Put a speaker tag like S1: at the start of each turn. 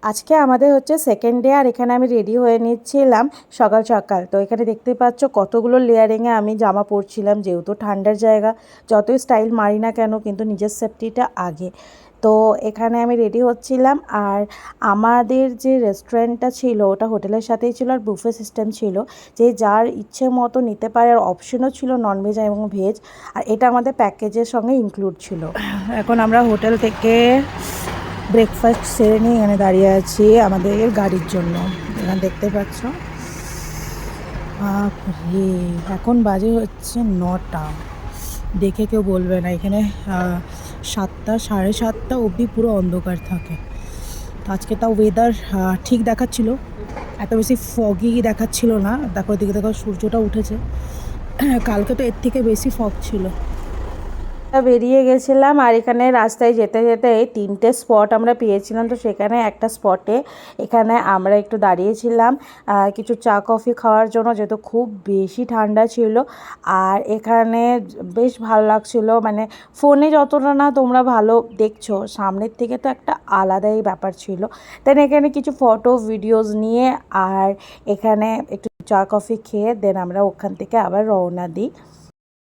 S1: আজকে আমাদের হচ্ছে সেকেন্ড ডে, আর এখানে আমি রেডি হয়ে নিচ্ছিলাম সকাল সকাল। তো এখানে দেখতে পাচ্ছ কতগুলো লেয়ারিংয়ে আমি জামা পরছিলাম, যেহেতু ঠান্ডার জায়গা যতই স্টাইল মারি না কেন কিন্তু নিজের সেফটিটা আগে। তো এখানে আমি রেডি হচ্ছিলাম। আর আমাদের যে রেস্টুরেন্টটা ছিল ওটা হোটেলের সাথেই ছিল, আর বুফে সিস্টেম ছিল, যে যার ইচ্ছে মতো নিতে পারে, আর অপশনও ছিল ননভেজ এবং ভেজ, আর এটা আমাদের প্যাকেজের সঙ্গে ইনক্লুড ছিল। এখন আমরা হোটেল থেকে ব্রেকফাস্ট সেরে নিয়ে এখানে দাঁড়িয়ে আছি আমাদের গাড়ির জন্য। এখানে দেখতে পাচ্ছ, বাপরে এখন বাজে হচ্ছে 9টা। দেখে কেউ বলবে না এখানে 7টা 7:30 অবধি পুরো অন্ধকার থাকে। তো আজকে তাও ওয়েদার ঠিক দেখাচ্ছিল, এত বেশি ফগি দেখাচ্ছিল না। দেখো এদিকে দেখো সূর্যটা উঠেছে, কালকে তো এর থেকে বেশি ফগ ছিল। বেরিয়ে গেছিলাম, আর এখানে রাস্তায় যেতে যেতে 3টে স্পট আমরা পেয়েছিলাম। তো সেখানে একটা স্পটে এখানে আমরা একটু দাঁড়িয়েছিলাম কিছু চা কফি খাওয়ার জন্য, যেহেতু খুব বেশি ঠান্ডা ছিল। আর এখানে বেশ ভালো লাগছিলো, মানে ফোনে যতটা না তোমরা ভালো দেখছো, সামনের থেকে তো একটা আলাদাই ব্যাপার ছিল। দেন এখানে কিছু ফটো ভিডিওস নিয়ে আর এখানে একটু চা কফি খেয়ে দেন আমরা ওখান থেকে আবার রওনা দিই।